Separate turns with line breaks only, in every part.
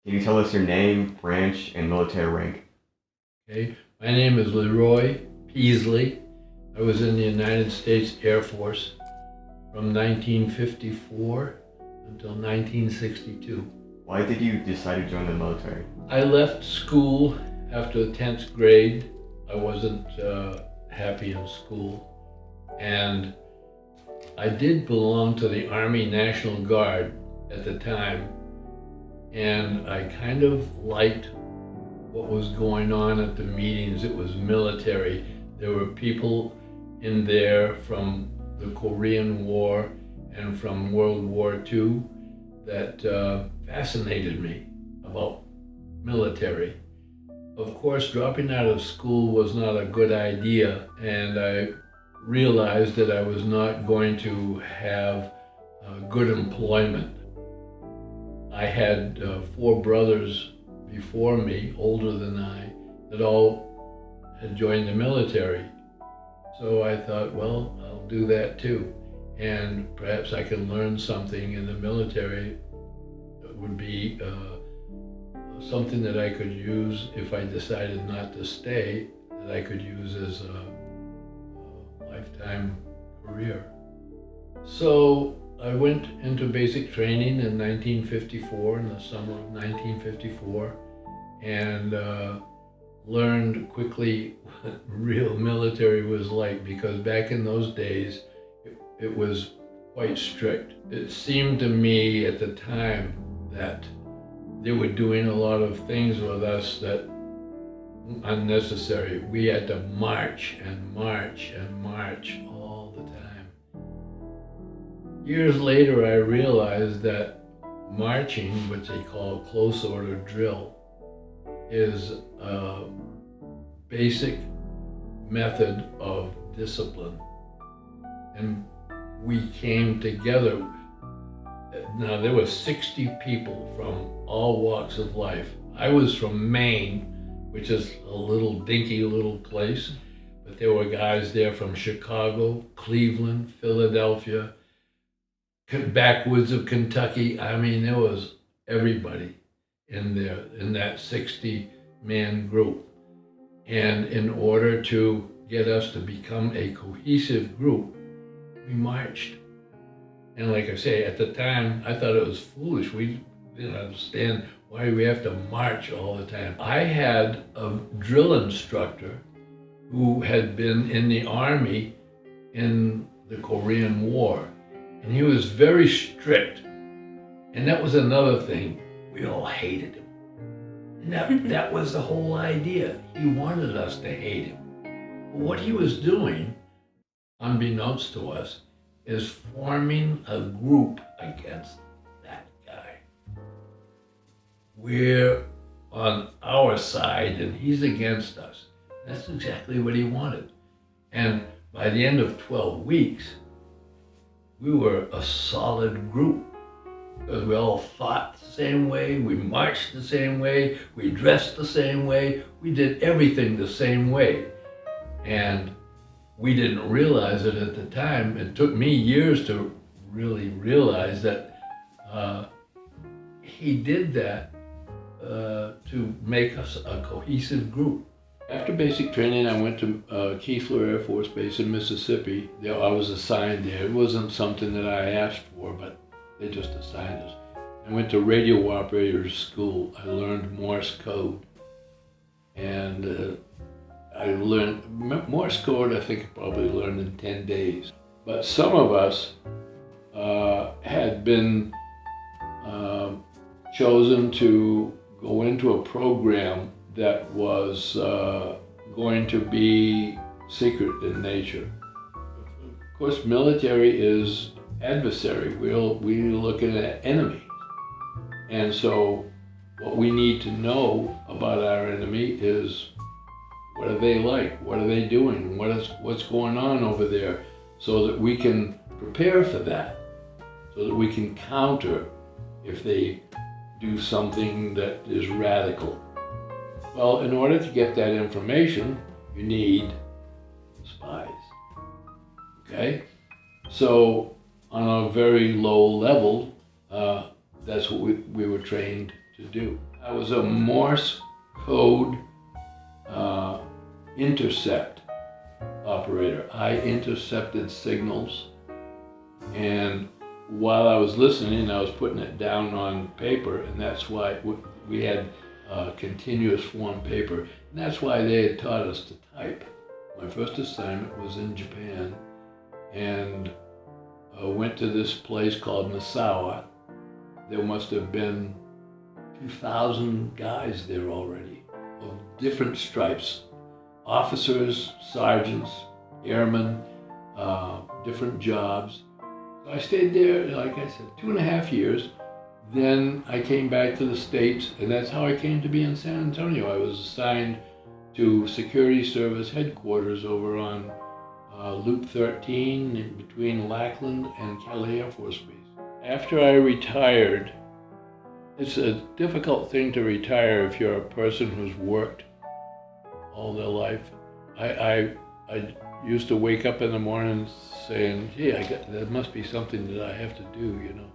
Can you tell us your name, branch, and military rank?
Okay, my name is Leroy Peaslee. I was in the United States Air Force from 1954 until 1962.
Why did you decide to join the military?
I left school after the 10th grade. I wasn't happy in school, and I did belong to the Army National Guard at the time, and I kind of liked what was going on at the meetings. It was military. There were people in there from the Korean War and from World War II that fascinated me about military. Of course, dropping out of school was not a good idea, and I realized that I was not going to have good employment. I had four brothers before me, older than I, that all had joined the military. So I thought, well, I'll do that too. And perhaps I can learn something in the military that would be something that I could use if I decided not to stay, that I could use as a lifetime career. So I went into basic training in 1954, in the summer of 1954, and learned quickly what real military was like, because back in those days, it was quite strict. It seemed to me at the time that they were doing a lot of things with us that unnecessary. We had to march and march and march all the time. Years later, I realized that marching, which they call close order drill, is a basic method of discipline. And we came together. Now, there were 60 people from all walks of life. I was from Maine, which is a little dinky little place, but there were guys there from Chicago, Cleveland, Philadelphia, backwoods of Kentucky. I mean, there was everybody in there, in that 60-man group. And in order to get us to become a cohesive group, we marched. And like I say, at the time, I thought it was foolish. We didn't understand why we have to march all the time. I had a drill instructor who had been in the Army in the Korean War, and he was very strict. And that was another thing. We all hated him. And that was the whole idea. He wanted us to hate him. But what he was doing, unbeknownst to us, is forming a group against that guy. We're on our side and he's against us. That's exactly what he wanted. And by the end of 12 weeks, we were a solid group, because we all thought the same way, we marched the same way, we dressed the same way, we did everything the same way. And we didn't realize it at the time. It took me years to really realize that he did that to make us a cohesive group. After basic training, I went to Keasler Air Force Base in Mississippi. There, I was assigned there. It wasn't something that I asked for, but they just assigned us. I went to radio operators school. I learned Morse code, and I learned Morse code. I think I probably learned in 10 days. But some of us had been chosen to go into a program that was going to be secret in nature. Of course, military is adversary. We're looking at enemy. And so what we need to know about our enemy is, what are they like? What are they doing? What's going on over there? So that we can prepare for that. So that we can counter if they do something that is radical. Well, in order to get that information, you need spies. Okay? So on a very low level, that's what we were trained to do. I was a Morse code intercept operator. I intercepted signals, and while I was listening, I was putting it down on paper, and that's why we had continuous form paper, and that's why they had taught us to type. My first assignment was in Japan, and went to this place called Misawa. There must have been 2,000 guys there already, of different stripes, officers, sergeants, airmen, different jobs. So I stayed there, like I said, 2.5 years. Then I came back to the States, and that's how I came to be in San Antonio. I was assigned to Security Service headquarters over on Loop 13 in between Lackland and Kelly Air Force Base. After I retired, it's a difficult thing to retire if you're a person who's worked all their life. I used to wake up in the morning saying, "Gee, there must be something that I have to do," you know.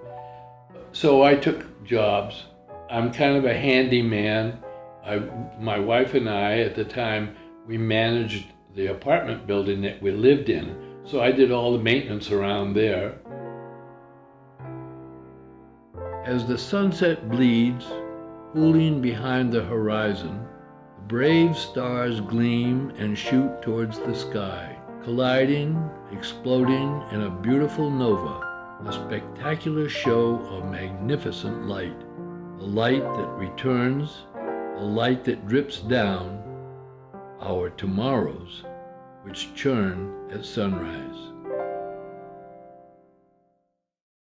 So I took jobs. I'm kind of a handyman. My wife and I, at the time, we managed the apartment building that we lived in. So I did all the maintenance around there. As the sunset bleeds, cooling behind the horizon, the brave stars gleam and shoot towards the sky, colliding, exploding in a beautiful nova, a spectacular show of magnificent light, the light that returns, the light that drips down, our tomorrows, which churn at sunrise.